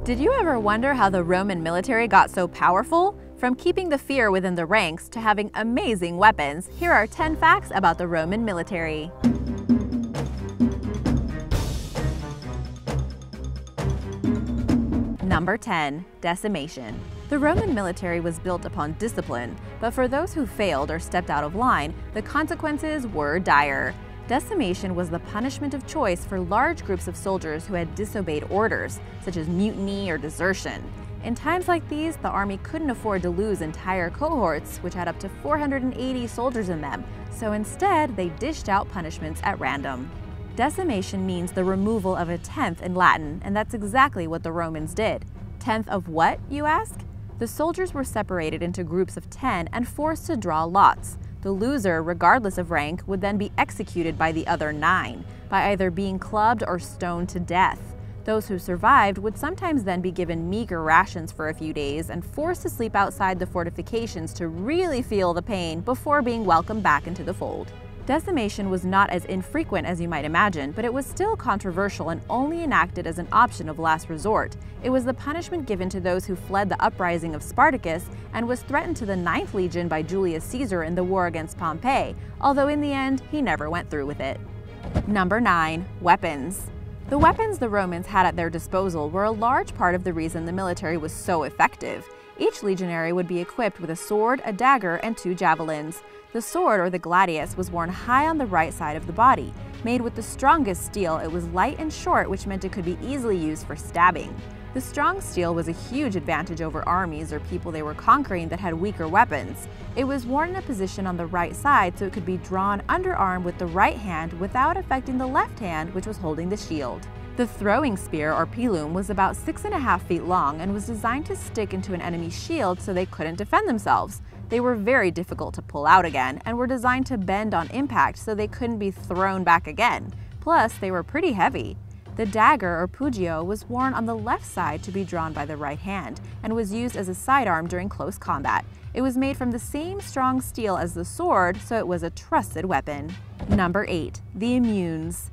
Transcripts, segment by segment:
Did you ever wonder how the Roman military got so powerful? From keeping the fear within the ranks to having amazing weapons, here are 10 facts about the Roman military. Number 10. Decimation. The Roman military was built upon discipline, but for those who failed or stepped out of line, the consequences were dire. Decimation was the punishment of choice for large groups of soldiers who had disobeyed orders, such as mutiny or desertion. In times like these, the army couldn't afford to lose entire cohorts, which had up to 480 soldiers in them, so instead they dished out punishments at random. Decimation means the removal of a tenth in Latin, and that's exactly what the Romans did. Tenth of what, you ask? The soldiers were separated into groups of 10 and forced to draw lots. The loser, regardless of rank, would then be executed by the other 9, by either being clubbed or stoned to death. Those who survived would sometimes then be given meager rations for a few days and forced to sleep outside the fortifications to really feel the pain before being welcomed back into the fold. Decimation was not as infrequent as you might imagine, but it was still controversial and only enacted as an option of last resort. It was the punishment given to those who fled the uprising of Spartacus and was threatened to the 9th Legion by Julius Caesar in the war against Pompey, although in the end, he never went through with it. Number 9. Weapons. The weapons the Romans had at their disposal were a large part of the reason the military was so effective. Each legionary would be equipped with a sword, a dagger, and 2 javelins. The sword, or the gladius, was worn high on the right side of the body. Made with the strongest steel, it was light and short, which meant it could be easily used for stabbing. The strong steel was a huge advantage over armies or people they were conquering that had weaker weapons. It was worn in a position on the right side so it could be drawn underarm with the right hand without affecting the left hand, which was holding the shield. The throwing spear, or pilum, was about 6.5 feet long and was designed to stick into an enemy's shield so they couldn't defend themselves. They were very difficult to pull out again and were designed to bend on impact so they couldn't be thrown back again. Plus, they were pretty heavy. The dagger, or pugio, was worn on the left side to be drawn by the right hand and was used as a sidearm during close combat. It was made from the same strong steel as the sword, so it was a trusted weapon. Number 8. The immunes.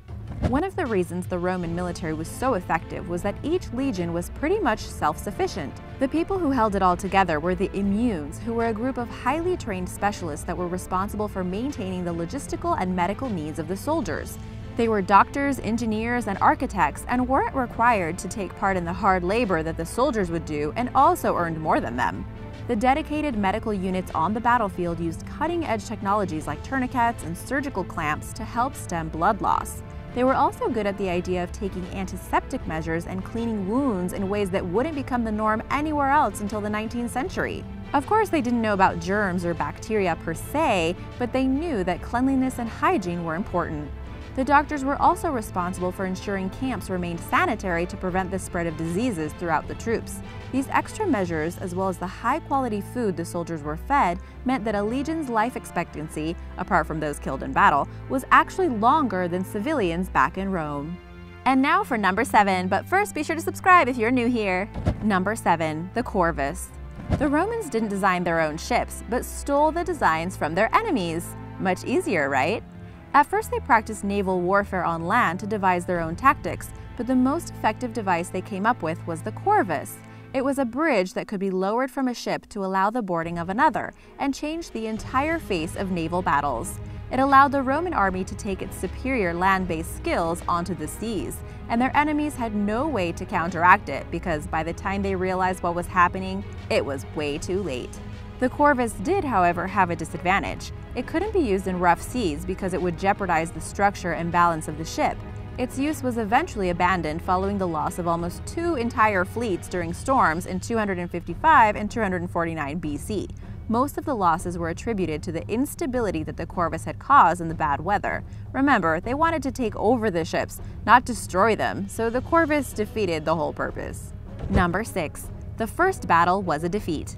One of the reasons the Roman military was so effective was that each legion was pretty much self-sufficient. The people who held it all together were the immunes, who were a group of highly trained specialists that were responsible for maintaining the logistical and medical needs of the soldiers. They were doctors, engineers, and architects and weren't required to take part in the hard labor that the soldiers would do and also earned more than them. The dedicated medical units on the battlefield used cutting-edge technologies like tourniquets and surgical clamps to help stem blood loss. They were also good at the idea of taking antiseptic measures and cleaning wounds in ways that wouldn't become the norm anywhere else until the 19th century. Of course, they didn't know about germs or bacteria per se, but they knew that cleanliness and hygiene were important. The doctors were also responsible for ensuring camps remained sanitary to prevent the spread of diseases throughout the troops. These extra measures, as well as the high-quality food the soldiers were fed, meant that a legion's life expectancy, apart from those killed in battle, was actually longer than civilians back in Rome. And now for number 7, but first be sure to subscribe if you're new here. Number 7. The Corvus. The Romans didn't design their own ships, but stole the designs from their enemies. Much easier, right? At first they practiced naval warfare on land to devise their own tactics, but the most effective device they came up with was the Corvus. It was a bridge that could be lowered from a ship to allow the boarding of another, and changed the entire face of naval battles. It allowed the Roman army to take its superior land-based skills onto the seas, and their enemies had no way to counteract it because by the time they realized what was happening, it was way too late. The Corvus did, however, have a disadvantage. It couldn't be used in rough seas because it would jeopardize the structure and balance of the ship. Its use was eventually abandoned following the loss of almost 2 entire fleets during storms in 255 and 249 BC. Most of the losses were attributed to the instability that the Corvus had caused in the bad weather. Remember, they wanted to take over the ships, not destroy them, so the Corvus defeated the whole purpose. Number 6. The first battle was a defeat.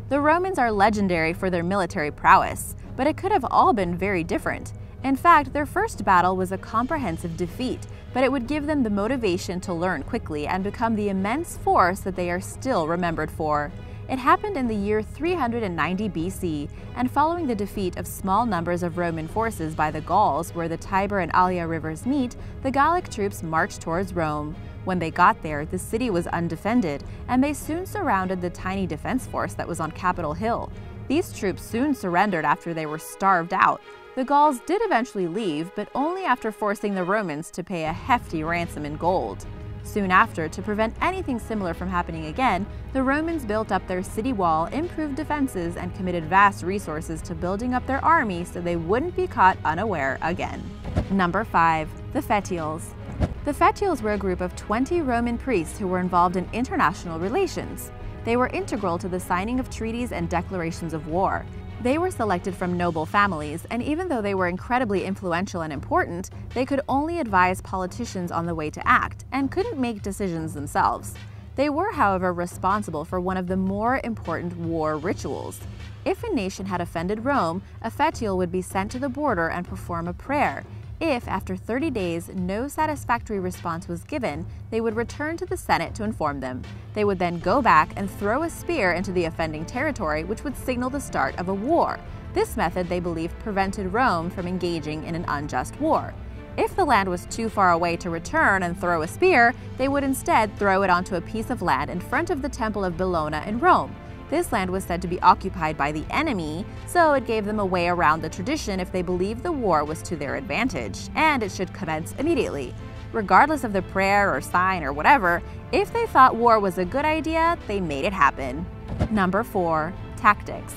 The Romans are legendary for their military prowess, but it could have all been very different. In fact, their first battle was a comprehensive defeat, but it would give them the motivation to learn quickly and become the immense force that they are still remembered for. It happened in the year 390 BC, and following the defeat of small numbers of Roman forces by the Gauls where the Tiber and Allia rivers meet, the Gallic troops marched towards Rome. When they got there, the city was undefended, and they soon surrounded the tiny defense force that was on Capitol Hill. These troops soon surrendered after they were starved out. The Gauls did eventually leave, but only after forcing the Romans to pay a hefty ransom in gold. Soon after, to prevent anything similar from happening again, the Romans built up their city wall, improved defenses, and committed vast resources to building up their army so they wouldn't be caught unaware again. Number 5. The Fetiales. The Fetiales were a group of 20 Roman priests who were involved in international relations. They were integral to the signing of treaties and declarations of war. They were selected from noble families, and even though they were incredibly influential and important, they could only advise politicians on the way to act, and couldn't make decisions themselves. They were, however, responsible for one of the more important war rituals. If a nation had offended Rome, a Fetial would be sent to the border and perform a prayer. If, after 30 days, no satisfactory response was given, they would return to the Senate to inform them. They would then go back and throw a spear into the offending territory, which would signal the start of a war. This method, they believed, prevented Rome from engaging in an unjust war. If the land was too far away to return and throw a spear, they would instead throw it onto a piece of land in front of the Temple of Bellona in Rome. This land was said to be occupied by the enemy, so it gave them a way around the tradition if they believed the war was to their advantage, and it should commence immediately. Regardless of the prayer or sign or whatever, if they thought war was a good idea, they made it happen. Number 4. Tactics.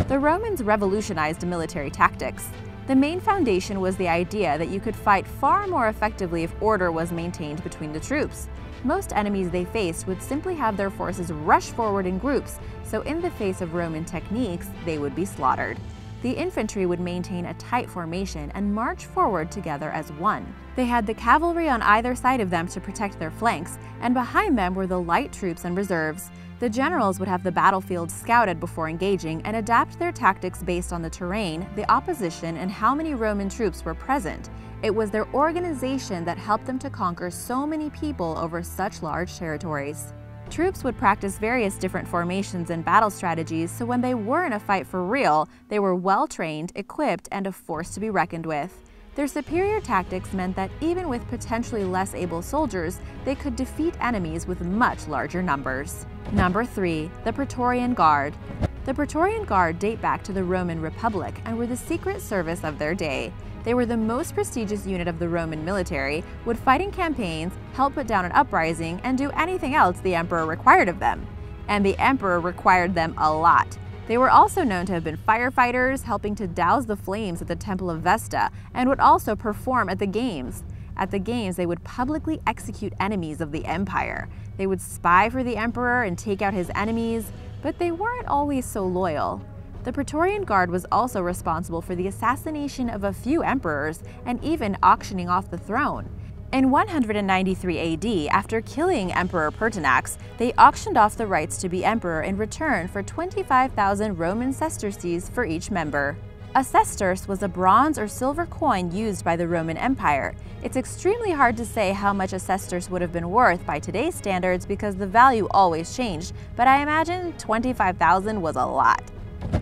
The Romans revolutionized military tactics. The main foundation was the idea that you could fight far more effectively if order was maintained between the troops. Most enemies they faced would simply have their forces rush forward in groups, so in the face of Roman techniques, they would be slaughtered. The infantry would maintain a tight formation and march forward together as one. They had the cavalry on either side of them to protect their flanks, and behind them were the light troops and reserves. The generals would have the battlefield scouted before engaging and adapt their tactics based on the terrain, the opposition, and how many Roman troops were present. It was their organization that helped them to conquer so many people over such large territories. Troops would practice various different formations and battle strategies, so when they were in a fight for real, they were well trained, equipped, and a force to be reckoned with. Their superior tactics meant that even with potentially less able soldiers, they could defeat enemies with much larger numbers. Number 3. The Praetorian Guard. The Praetorian Guard date back to the Roman Republic and were the secret service of their day. They were the most prestigious unit of the Roman military, would fight in campaigns, help put down an uprising, and do anything else the emperor required of them. And the emperor required them a lot. They were also known to have been firefighters, helping to douse the flames at the Temple of Vesta, and would also perform at the games. At the games, they would publicly execute enemies of the empire. They would spy for the emperor and take out his enemies, but they weren't always so loyal. The Praetorian Guard was also responsible for the assassination of a few emperors and even auctioning off the throne. In 193 AD, after killing Emperor Pertinax, they auctioned off the rights to be emperor in return for 25,000 Roman sesterces for each member. A sesterce was a bronze or silver coin used by the Roman Empire. It's extremely hard to say how much a sesterce would have been worth by today's standards because the value always changed, but I imagine 25,000 was a lot.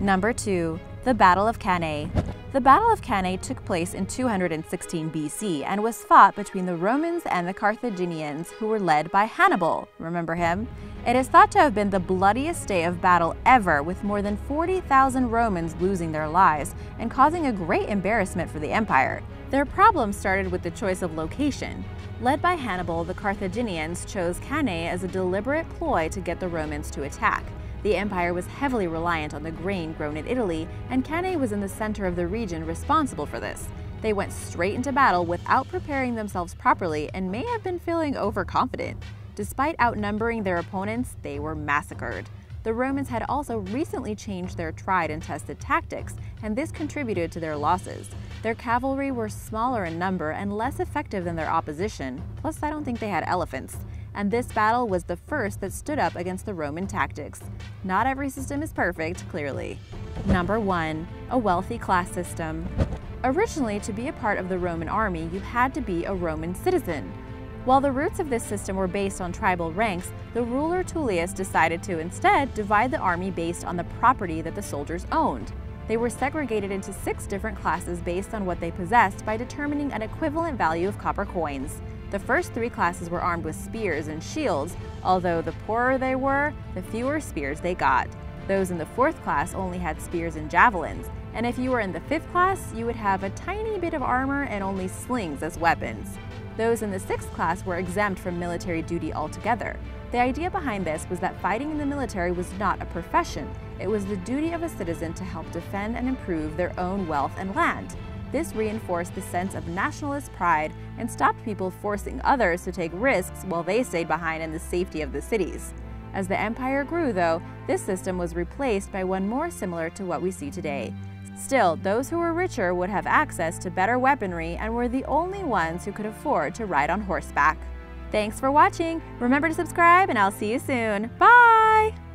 Number 2. The Battle of Cannae. The Battle of Cannae took place in 216 BC and was fought between the Romans and the Carthaginians, who were led by Hannibal. Remember him? It is thought to have been the bloodiest day of battle ever, with more than 40,000 Romans losing their lives and causing a great embarrassment for the empire. Their problem started with the choice of location. Led by Hannibal, the Carthaginians chose Cannae as a deliberate ploy to get the Romans to attack. The empire was heavily reliant on the grain grown in Italy, and Cannae was in the center of the region responsible for this. They went straight into battle without preparing themselves properly and may have been feeling overconfident. Despite outnumbering their opponents, they were massacred. The Romans had also recently changed their tried and tested tactics, and this contributed to their losses. Their cavalry were smaller in number and less effective than their opposition, plus I don't think they had elephants. And this battle was the first that stood up against the Roman tactics. Not every system is perfect, clearly. Number 1. A wealthy class system. Originally, to be a part of the Roman army, you had to be a Roman citizen. While the roots of this system were based on tribal ranks, the ruler Tullius decided to instead divide the army based on the property that the soldiers owned. They were segregated into 6 different classes based on what they possessed by determining an equivalent value of copper coins. The first three classes were armed with spears and shields, although the poorer they were, the fewer spears they got. Those in the fourth class only had spears and javelins, and if you were in the fifth class, you would have a tiny bit of armor and only slings as weapons. Those in the sixth class were exempt from military duty altogether. The idea behind this was that fighting in the military was not a profession. It was the duty of a citizen to help defend and improve their own wealth and land. This reinforced the sense of nationalist pride and stopped people forcing others to take risks while they stayed behind in the safety of the cities. As the empire grew, though, this system was replaced by one more similar to what we see today. Still, those who were richer would have access to better weaponry and were the only ones who could afford to ride on horseback. Thanks for watching! Remember to subscribe and I'll see you soon. Bye!